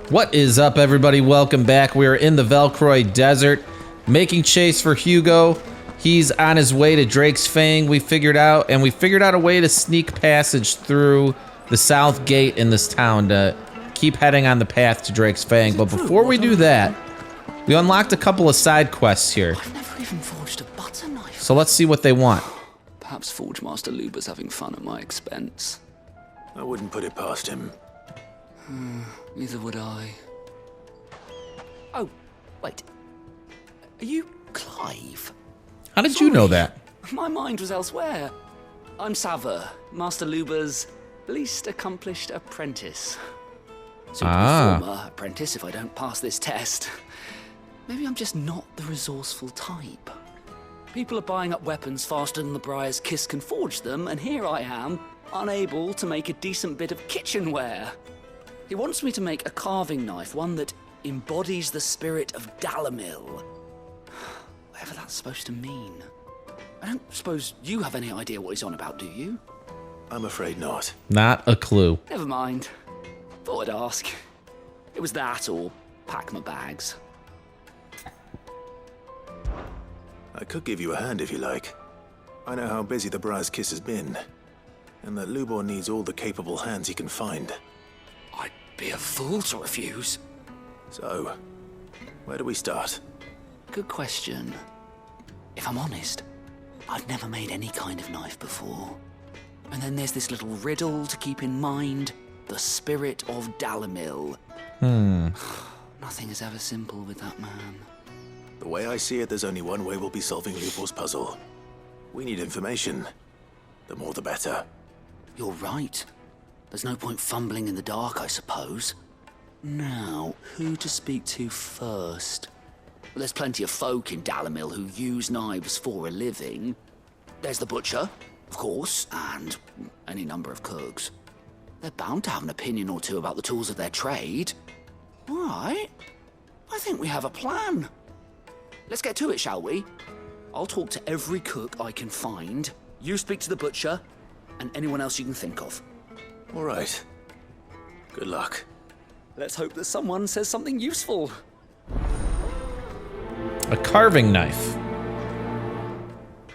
What is up, everybody? Welcome back. We are in the Velcroy Desert, making chase for Hugo. He's on his way to Drake's Fang. We figured out a way to sneak passage through the south gate in this town to keep heading on the path to Drake's Fang. But before we do that, we unlocked a couple of side quests here. I've never even forged a butter knife. So let's see what they want. Perhaps Forge Master Luber's having fun at my expense. I wouldn't put it past him. Neither would I. Oh, wait. Are you Clive? How did you know that? My mind was elsewhere. I'm Sava, Master Luber's least accomplished apprentice. Soon to be former apprentice if I don't pass this test. Maybe I'm just not the resourceful type. People are buying up weapons faster than the Briar's Kiss can forge them, and here I am, unable to make a decent bit of kitchenware. He wants me to make a carving knife, one that embodies the spirit of Dalimil. Whatever that's supposed to mean. I don't suppose you have any idea what he's on about, do you? I'm afraid not. Not a clue. Never mind. Thought I'd ask. It was that or pack my bags. I could give you a hand if you like. I know how busy the Briar's Kiss has been, and that Lubor needs all the capable hands he can find. I'd be a fool to refuse. So, where do we start? Good question. If I'm honest, I've never made any kind of knife before. And then there's this little riddle to keep in mind. The spirit of Dalimil. Nothing is ever simple with that man. The way I see it, there's only one way we'll be solving Lubor's puzzle. We need information. The more the better. You're right. There's no point fumbling in the dark, I suppose. Now, who to speak to first? Well, there's plenty of folk in Dalimil who use knives for a living. There's the butcher, of course, and any number of cooks. They're bound to have an opinion or two about the tools of their trade. All right. I think we have a plan. Let's get to it, shall we? I'll talk to every cook I can find. You speak to the butcher, and anyone else you can think of. All right. Good luck. Let's hope that someone says something useful. A carving knife.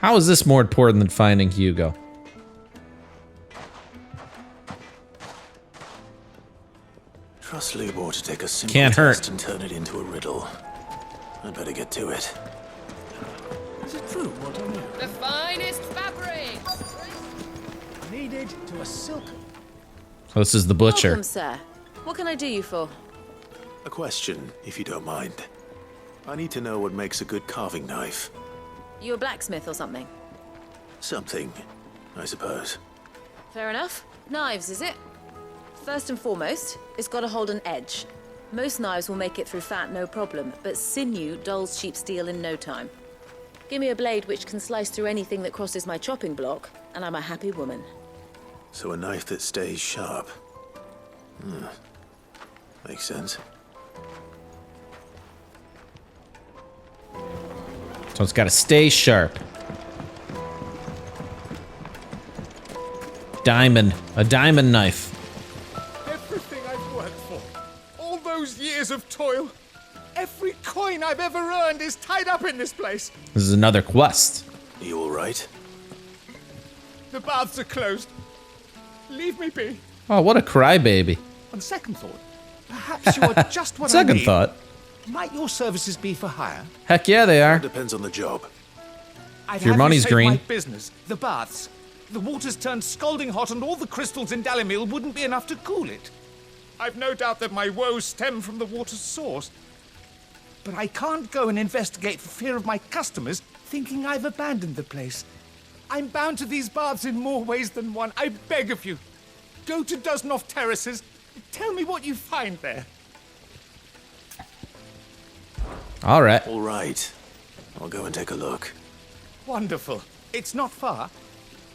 How is this more important than finding Hugo? Trust Lubor to take a simple Can't test hurt. and turn it into a riddle. I'd better get to it. Is it true what I know? The finest fabric! Needed to a silk. So this is the butcher. Welcome, sir. What can I do you for? A question, if you don't mind. I need to know what makes a good carving knife. You a blacksmith or something? Something, I suppose. Fair enough. Knives, is it? First and foremost, it's got to hold an edge. Most knives will make it through fat, no problem, but sinew dulls cheap steel in no time. Give me a blade which can slice through anything that crosses my chopping block, and I'm a happy woman. So a knife that stays sharp. Makes sense. So it's got to stay sharp. Diamond. A diamond knife. Everything I've worked for, all those years of toil, every coin I've ever earned is tied up in this place. This is another quest. Are you all right? The baths are closed. Leave me be. Oh, what a crybaby. On second thought, perhaps you are just what I Second need. thought. Might your services be for hire? Heck yeah, they are. Depends on the job. I'd Your have money's you save green. My business, the baths. The water's turned scalding hot and all the crystals in Dalimil wouldn't be enough to cool it. I've no doubt that my woes stem from the water's source. But I can't go and investigate for fear of my customers thinking I've abandoned the place. I'm bound to these baths in more ways than one. I beg of you. Go to Dusnoff Terraces. Tell me what you find there. All right. All right. I'll go and take a look. Wonderful. It's not far.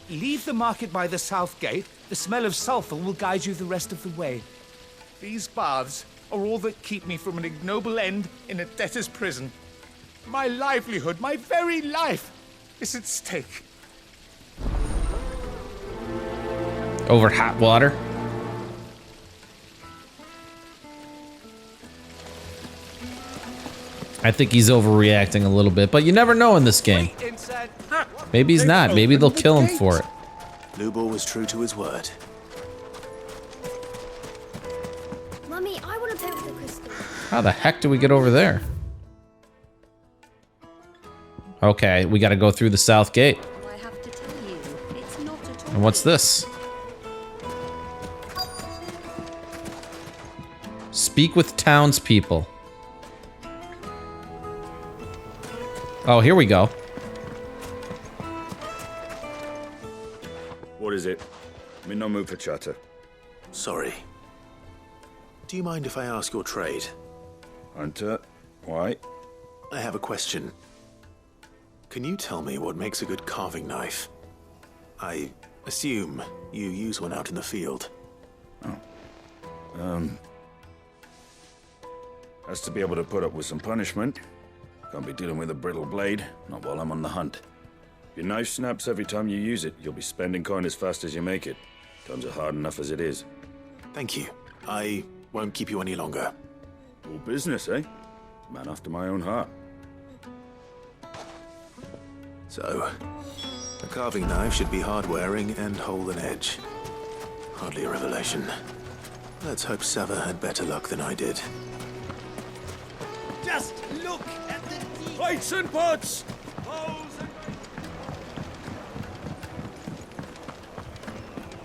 Leave the market by the south gate. The smell of sulfur will guide you the rest of the way. These baths are all that keep me from an ignoble end in a debtor's prison. My livelihood, my very life, is at stake. Over hot water. I think he's overreacting a little bit, but you never know in this game. Maybe he's not. Maybe they'll kill him for it. Lubor was true to his word. Mummy, I want to play with the crystal. How the heck do we get over there? Okay, we got to go through the south gate. I have to tell you, it's not at all. And what's this? Speak with townspeople. Oh, here we go. What is it? I'm in no mood for chatter. Sorry. Do you mind if I ask your trade? Hunter, why? I have a question. Can you tell me what makes a good carving knife? I assume you use one out in the field. Has to be able to put up with some punishment. Can't be dealing with a brittle blade, not while I'm on the hunt. If your knife snaps every time you use it, you'll be spending coin as fast as you make it. Times are hard enough as it is. Thank you. I won't keep you any longer. All business, eh? Man after my own heart. So, a carving knife should be hard-wearing and hold an edge. Hardly a revelation. Let's hope Sava had better luck than I did. Just look at the deep. Plates and pots!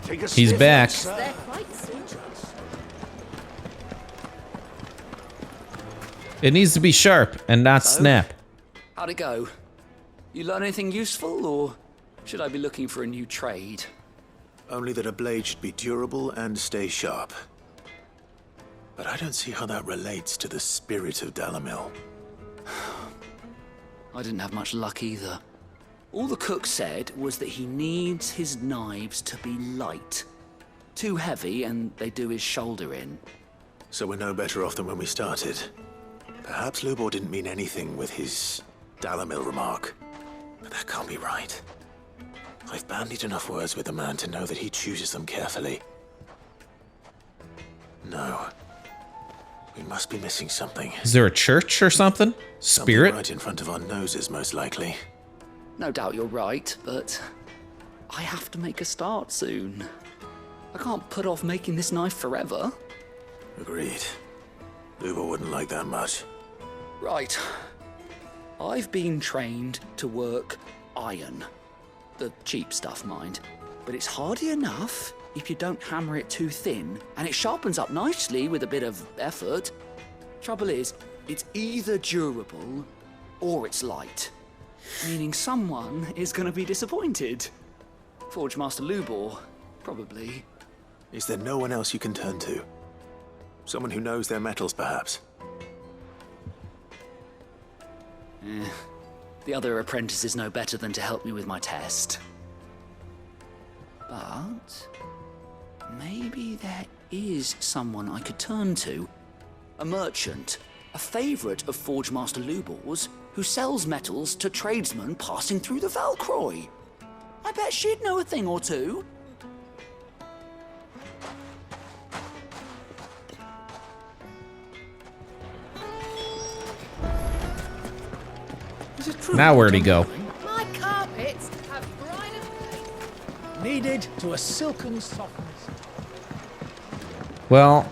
Take a He's sniff, back. sir. They're quite sweet. It needs to be sharp and not snap. How'd it go? You learn anything useful, or should I be looking for a new trade? Only that a blade should be durable and stay sharp. But I don't see how that relates to the spirit of Dalimil. I didn't have much luck either. All the cook said was that he needs his knives to be light. Too heavy and they do his shoulder in. So we're no better off than when we started. Perhaps Lubor didn't mean anything with his Dalimil remark. But that can't be right. I've bandied enough words with the man to know that he chooses them carefully. No. We must be missing something. Is there a church or something? Something Spirit? right in front of our noses, most likely. No doubt you're right, but I have to make a start soon. I can't put off making this knife forever. Agreed. Lubor wouldn't like that much. Right. I've been trained to work iron. The cheap stuff, mind. But it's hardy enough if you don't hammer it too thin, and it sharpens up nicely with a bit of effort. Trouble is, it's either durable or it's light. Meaning someone is going to be disappointed. Forge Master Lubor, probably. Is there no one else you can turn to? Someone who knows their metals, perhaps? The other apprentices know better than to help me with my test. But maybe there is someone I could turn to. A merchant, a favorite of Forge Master Lubor's, who sells metals to tradesmen passing through the Valcroy. I bet she'd know a thing or two. Is it true? Now where'd he go? My carpets have brine of Kneaded to a silken softness. Well,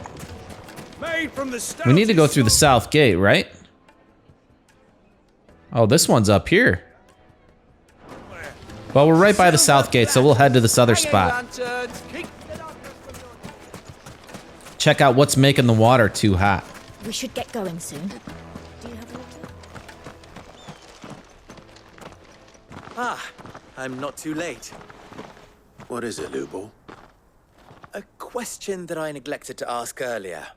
Made from the we need to go through the south gate, right? Oh, this one's up here. Well, we're right by the south gate, so we'll head to this other spot. Check out what's making the water too hot. We should get going soon. Do you have water? Ah, I'm not too late. What is it, Lubor? A question that I neglected to ask earlier.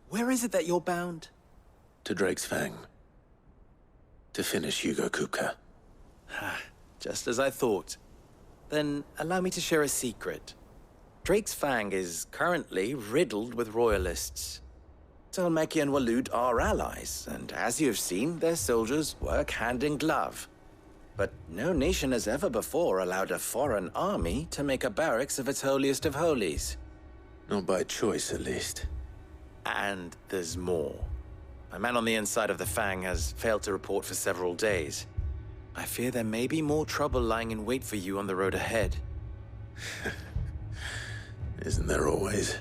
Where is it that you're bound? To Drake's Fang. To finish Hugo Kupka. Just as I thought. Then allow me to share a secret. Drake's Fang is currently riddled with royalists. Talmeki and Walud are allies, and as you've seen, their soldiers work hand in glove. But no nation has ever before allowed a foreign army to make a barracks of its holiest of holies. Not by choice, at least. And there's more. My man on the inside of the Fang has failed to report for several days. I fear there may be more trouble lying in wait for you on the road ahead. Isn't there always?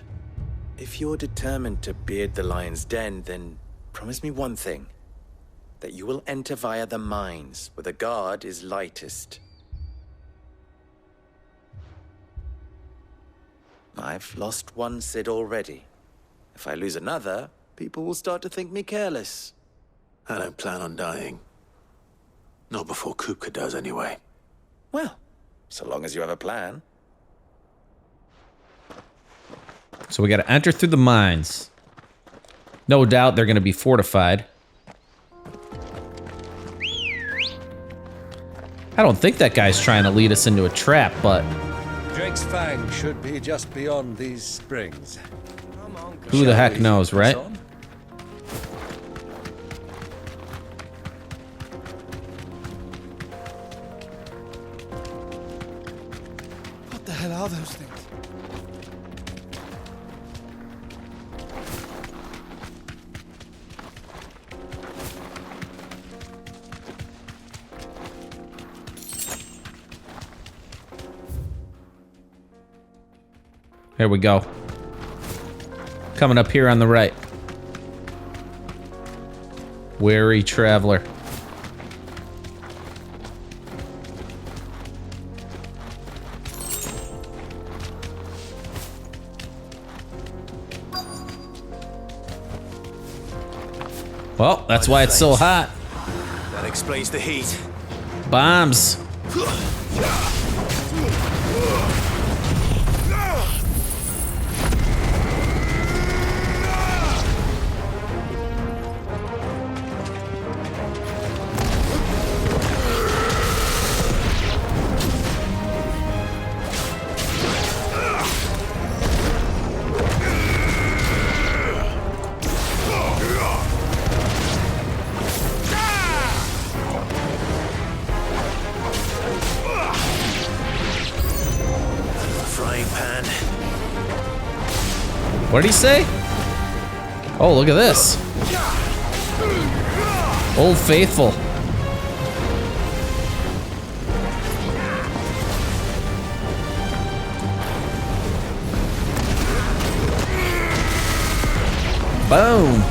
If you're determined to beard the lion's den, then promise me one thing. That you will enter via the mines, where the guard is lightest. I've lost one Cid already. If I lose another, people will start to think me careless. I don't plan on dying. Not before Kupka does, anyway. Well, so long as you have a plan. So we gotta enter through the mines. No doubt they're gonna be fortified. I don't think that guy's trying to lead us into a trap, but Drake's Fang should be just beyond these springs. who the heck knows, right? What the hell are those things? Here we go. Coming up here on the right. Wary traveler. Well, that's why it's so hot. That explains the heat. Bombs. What did he say? Oh, look at this. Old Faithful. Boom.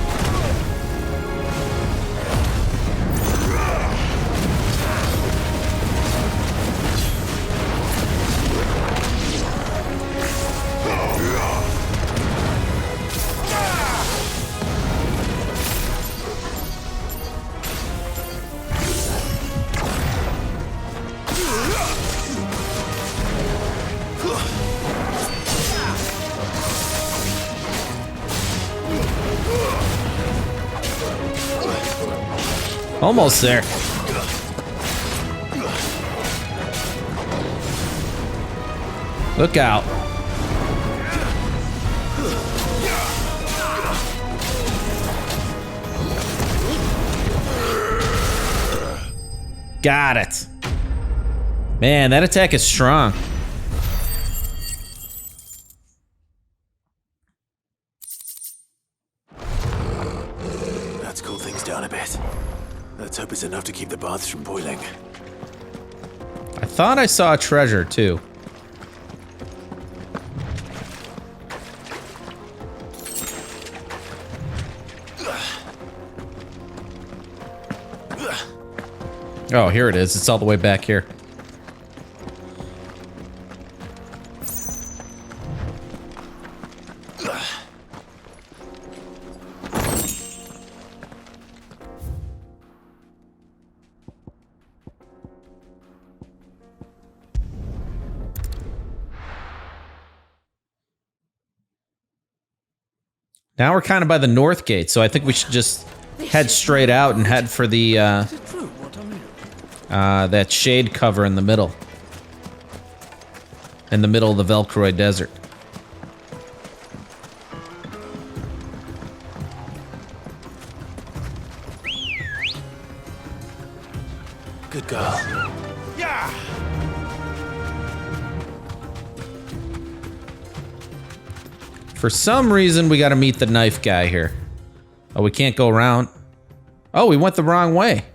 Almost there. Look out. Got it. Man, that attack is strong. Let's cool things down a bit. Let's hope it's enough to keep the baths from boiling. I thought I saw a treasure, too. Oh, here it is. It's all the way back here. Now we're kind of by the north gate, so I think we should just head straight out and head for the, that shade cover in the middle. In the middle of the Velcroy Desert. Good girl. Yeah! For some reason, we gotta meet the knife guy here. Oh, we can't go around. Oh, we went the wrong way.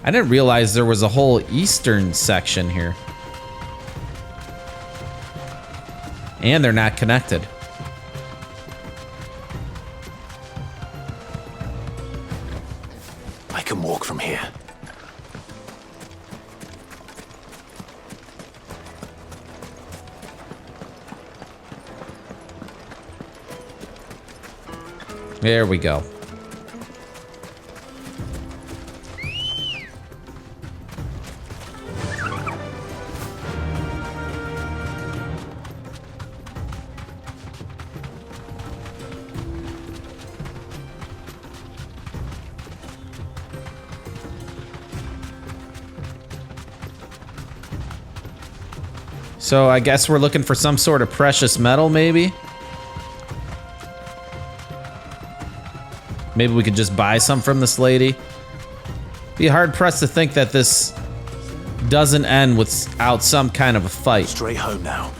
I didn't realize there was a whole eastern section here. And they're not connected. I can walk from here. There we go. So I guess we're looking for some sort of precious metal, maybe? Maybe we could just buy some from this lady. Be hard-pressed to think that this doesn't end without some kind of a fight. Straight home now.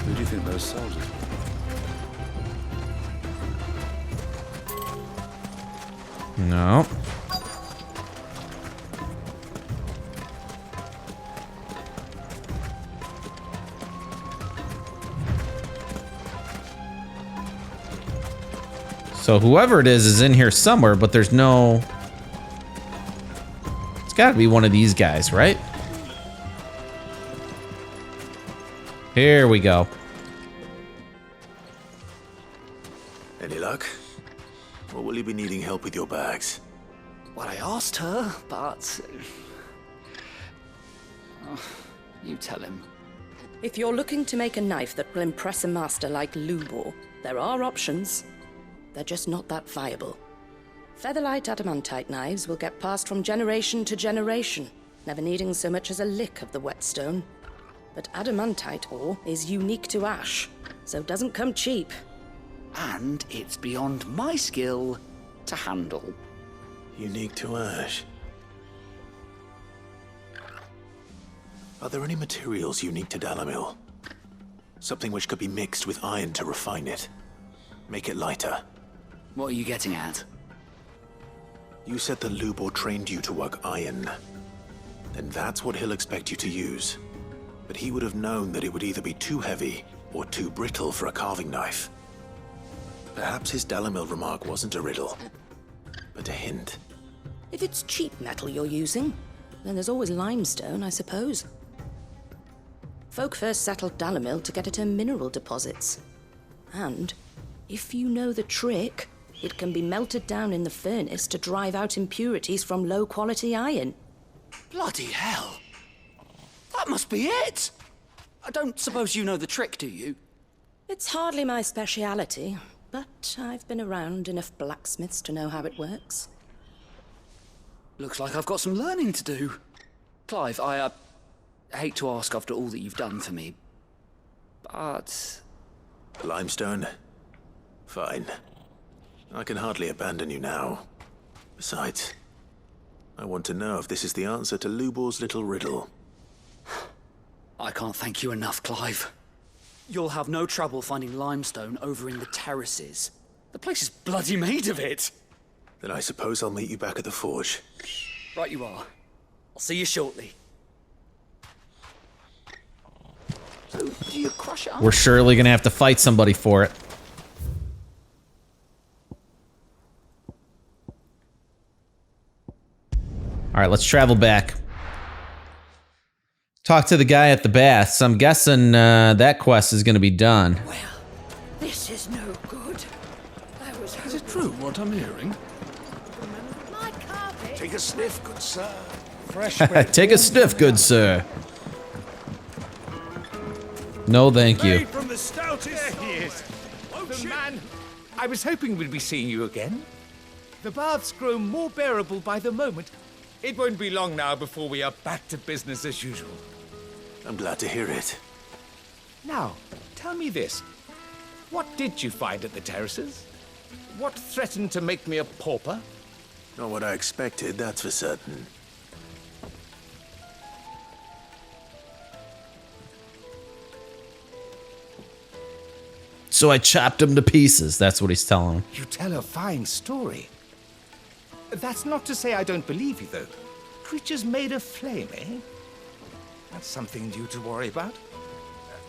Who do you think those soldiers are? No. So whoever it is in here somewhere, but there's no... It's gotta be one of these guys, right? Here we go. Any luck? Or will you be needing help with your bags? Well, I asked her, but... Oh, you tell him. If you're looking to make a knife that will impress a master like Lubor, there are options. They're just not that viable. Featherlight adamantite knives will get passed from generation to generation, never needing so much as a lick of the whetstone. But adamantite ore is unique to ash, so doesn't come cheap. And it's beyond my skill to handle. Unique to ash. Are there any materials unique to Dalimil? Something which could be mixed with iron to refine it. Make it lighter. What are you getting at? You said that Lubor trained you to work iron. Then that's what he'll expect you to use. But he would have known that it would either be too heavy or too brittle for a carving knife. Perhaps his Dalimil remark wasn't a riddle, but a hint. If it's cheap metal you're using, then there's always limestone, I suppose. Folk first settled Dalimil to get at her mineral deposits. And, if you know the trick, it can be melted down in the furnace to drive out impurities from low-quality iron. Bloody hell! That must be it! I don't suppose you know the trick, do you? It's hardly my speciality, but I've been around enough blacksmiths to know how it works. Looks like I've got some learning to do. Clive, I hate to ask after all that you've done for me, but... Limestone? Fine. I can hardly abandon you now. Besides, I want to know if this is the answer to Lubor's little riddle. I can't thank you enough, Clive. You'll have no trouble finding limestone over in the terraces. The place is bloody made of it. Then I suppose I'll meet you back at the forge. Right you are. I'll see you shortly. So, do you crush it up? We're surely gonna have to fight somebody for it. Alright, let's travel back. Talk to the guy at the baths. I'm guessing that quest is gonna be done. Well, this is no good. I was Is it true what I'm hearing? my carpet. Take a sniff, good sir. Fresh. Take a sniff, good sir. No, thank you. Made from the stoutest. There he is. The man. I was hoping we'd be seeing you again. The baths grow more bearable by the moment. It won't be long now before we are back to business as usual. I'm glad to hear it. Now, tell me this. What did you find at the terraces? What threatened to make me a pauper? Not what I expected, that's for certain. So I chopped him to pieces. That's what he's telling him. You tell a fine story. That's not to say I don't believe you, though. Creatures made of flame, eh? That's something new to worry about.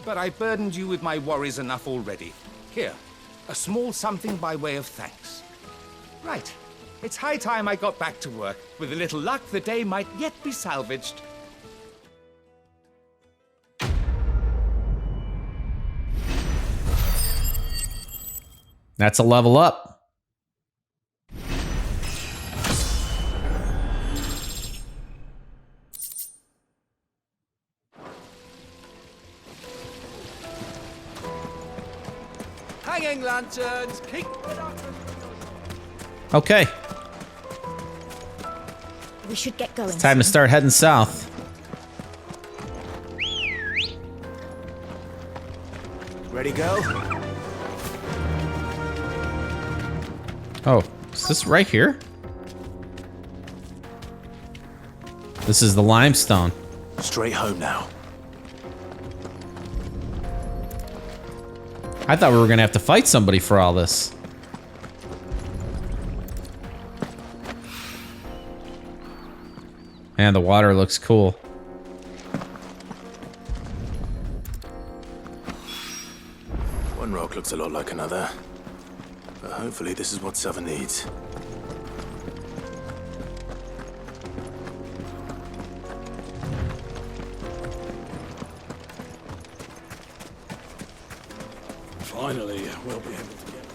But I burdened you with my worries enough already. Here, a small something by way of thanks. Right. It's high time I got back to work. With a little luck, the day might yet be salvaged. That's a level up. Hanging lanterns, keep... Okay, We should get going. time to start heading south. Ready, go? Oh, is this right here? This is the limestone. Straight home now. I thought we were gonna have to fight somebody for all this. And the water looks cool. One rock looks a lot like another. But hopefully this is what Sava needs. Finally, we'll be able to get...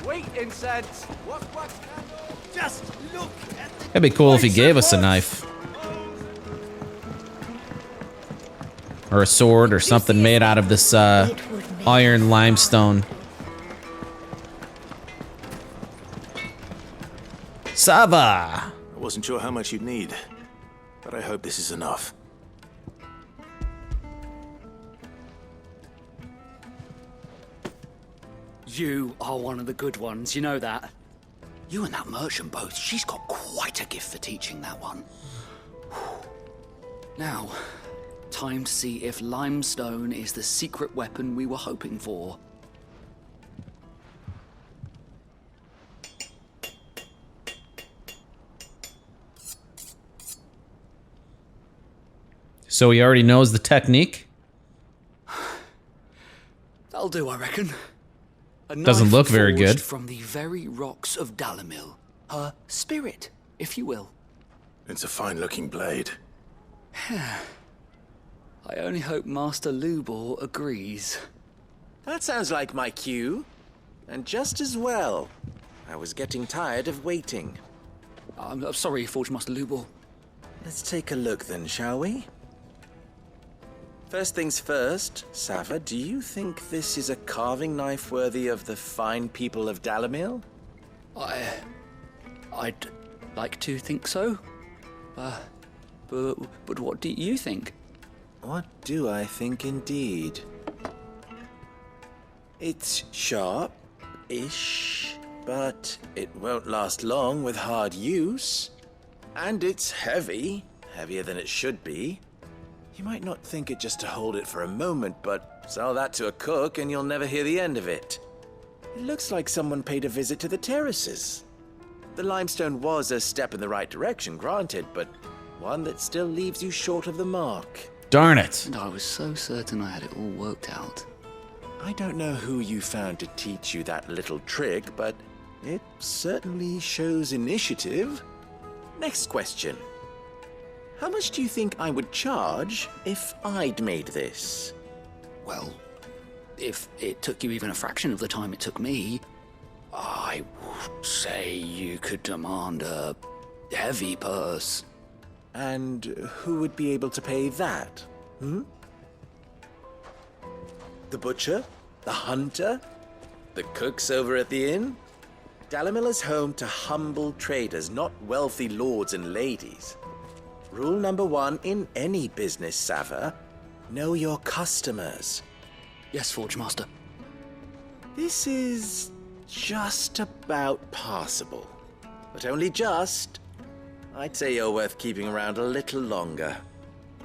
Sweet incense! What candle? Just look at the... It'd be cool if he gave us a knife. Or a sword or something made out of this iron limestone. Sava! I wasn't sure how much you'd need, but I hope this is enough. You are one of the good ones, you know that. You and that merchant both, she's got quite a gift for teaching that one. Now, time to see if limestone is the secret weapon we were hoping for. So he already knows the technique? That'll do, I reckon. A Doesn't knife look very forged good. From the very rocks of Dalimil. Her spirit, if you will. It's a fine-looking blade. I only hope Master Lubor agrees. That sounds like my cue. And just as well. I was getting tired of waiting. I'm sorry, Forge Master Lubor. Let's take a look then, shall we? First things first, Sava, do you think this is a carving knife worthy of the fine people of Dalimil? I'd like to think so. But what do you think? What do I think indeed? It's sharp-ish, but it won't last long with hard use. And it's heavy, heavier than it should be. You might not think it just to hold it for a moment, but sell that to a cook and you'll never hear the end of it. It looks like someone paid a visit to the terraces. The limestone was a step in the right direction, granted, but one that still leaves you short of the mark. Darn it. And I was so certain I had it all worked out. I don't know who you found to teach you that little trick, but it certainly shows initiative. Next question. How much do you think I would charge if I'd made this? Well, if it took you even a fraction of the time it took me, I would say you could demand a heavy purse. And who would be able to pay that? The butcher? The hunter? The cooks over at the inn? Dalimil is home to humble traders, not wealthy lords and ladies. Rule number 1 in any business, Sava, know your customers. Yes, Forge Master. This is just about passable. But only just. I'd say you're worth keeping around a little longer.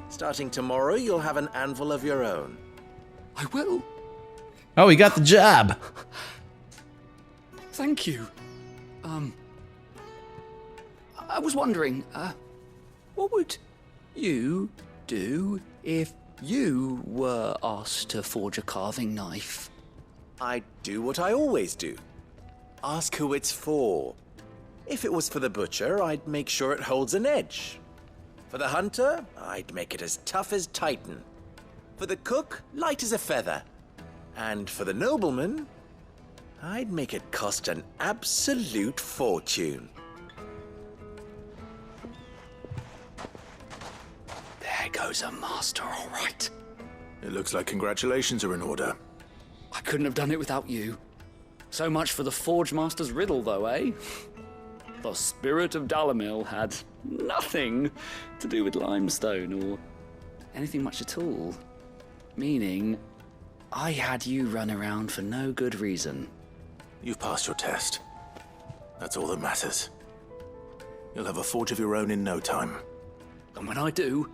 Starting tomorrow, you'll have an anvil of your own. I will. Oh, he got the job. Thank you. I was wondering, what would you do if you were asked to forge a carving knife? I'd do what I always do. Ask who it's for. If it was for the butcher, I'd make sure it holds an edge. For the hunter, I'd make it as tough as Titan. For the cook, light as a feather. And for the nobleman, I'd make it cost an absolute fortune. There goes a master, all right. It looks like congratulations are in order. I couldn't have done it without you. So much for the Forge Master's riddle, though, eh? The spirit of Dalimil had nothing to do with limestone or anything much at all. Meaning, I had you run around for no good reason. You've passed your test. That's all that matters. You'll have a forge of your own in no time. And when I do,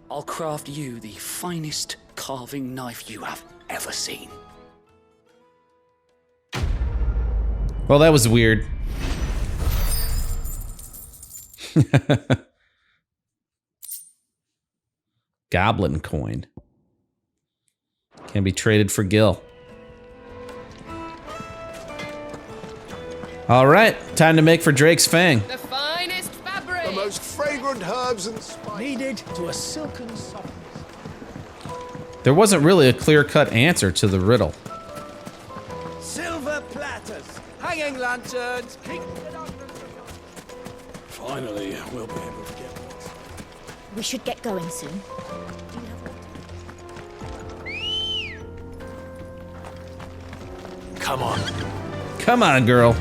I'll craft you the finest carving knife you have ever seen. Well, that was weird. Goblin coin. Can be traded for gil. All right, time to make for Drake's Fang. The finest fabric! The most fragrant herbs and spices. Needed to a silken softness. There wasn't really a clear-cut answer to the riddle. Silver platters, hanging lanterns, Finally, we'll be able to get this. We should get going soon. Come on. Come on, girl.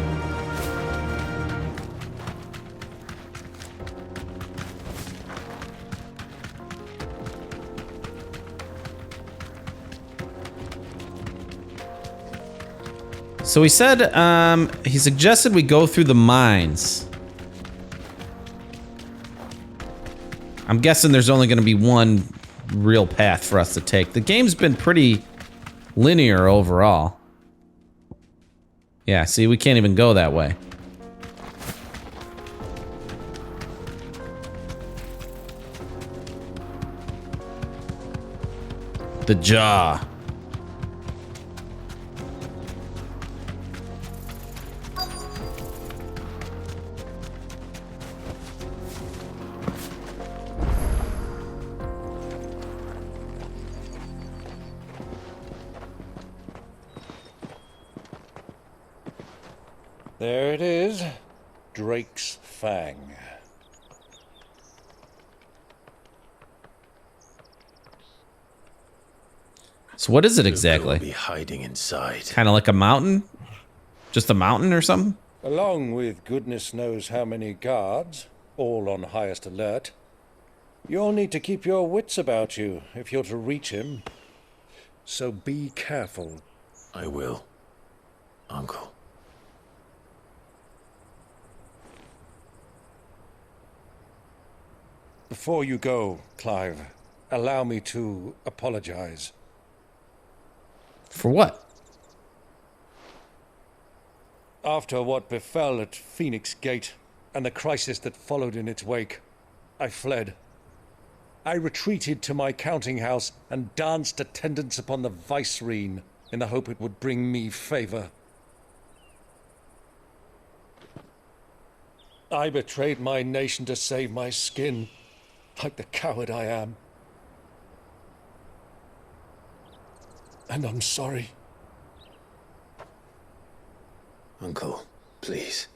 So he said, he suggested we go through the mines. I'm guessing there's only going to be one real path for us to take. The game's been pretty linear overall. Yeah, see, we can't even go that way. The jaw. There it is, Drake's Fang. So what is it Luca exactly? will be hiding inside. Kind of like a mountain? Just a mountain or something? Along with goodness knows how many guards, all on highest alert. You'll need to keep your wits about you if you're to reach him. So be careful. I will, Uncle. Before you go, Clive, allow me to apologize. For what? After what befell at Phoenix Gate and the crisis that followed in its wake, I fled. I retreated to my counting house and danced attendance upon the vicereine in the hope it would bring me favor. I betrayed my nation to save my skin, like the coward I am. And I'm sorry. Uncle, please.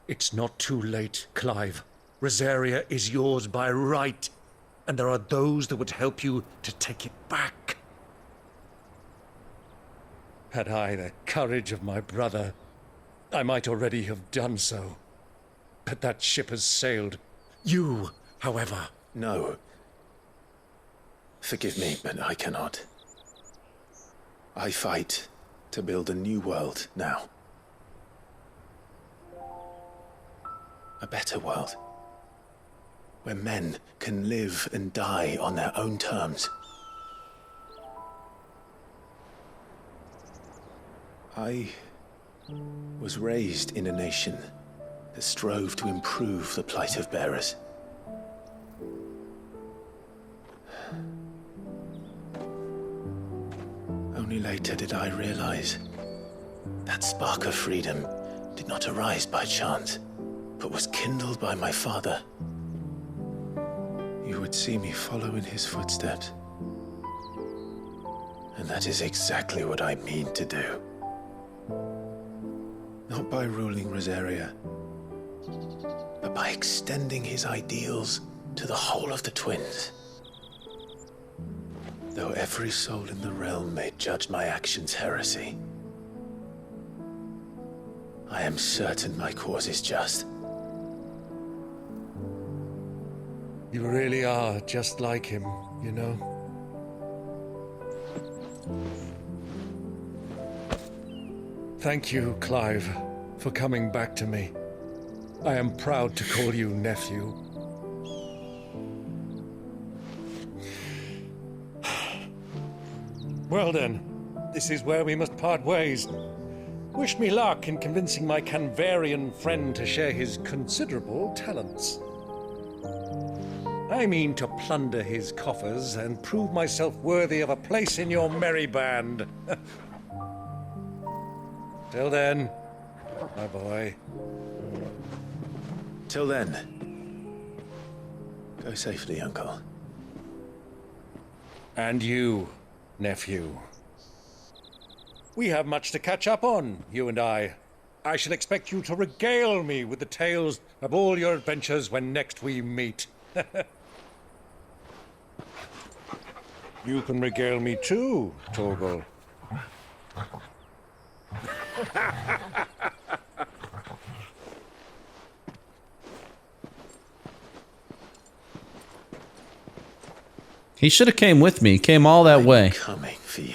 It's not too late, Clive. Rosaria is yours by right, and there are those that would help you to take it back. Had I the courage of my brother, I might already have done so. But that ship has sailed. You, however... No. Forgive me, but I cannot. I fight to build a new world now. A better world. Where men can live and die on their own terms. I was raised in a nation that strove to improve the plight of bearers. Only later did I realize that spark of freedom did not arise by chance, but was kindled by my father. You would see me follow in his footsteps. And that is exactly what I mean to do. Not by ruling Rosaria, but by extending his ideals to the whole of the twins. Though every soul in the realm may judge my actions heresy, I am certain my cause is just. You really are just like him, you know? Thank you, Clive, for coming back to me. I am proud to call you nephew. Well then, this is where we must part ways. Wish me luck in convincing my Canvarian friend to share his considerable talents. I mean to plunder his coffers and prove myself worthy of a place in your merry band. Till then, my boy. Till then, go safely, Uncle. And you, nephew. We have much to catch up on, you and I. I shall expect you to regale me with the tales of all your adventures when next we meet. You can regale me too, Torgal. He should have came with me. He came all that way. Coming for you.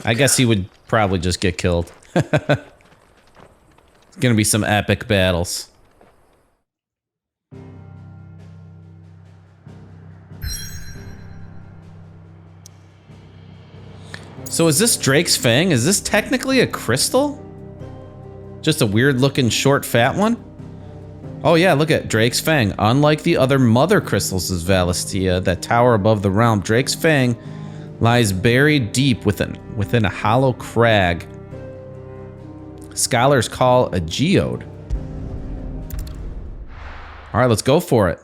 I guess he would probably just get killed. It's gonna be some epic battles. So is this Drake's Fang? Is this technically a crystal? Just a weird looking short fat one? Oh yeah, look at Drake's Fang. Unlike the other Mothercrystals of Valisthea that tower above the realm, Drake's Fang lies buried deep within a hollow crag. Scholars call a geode. All right, let's go for it.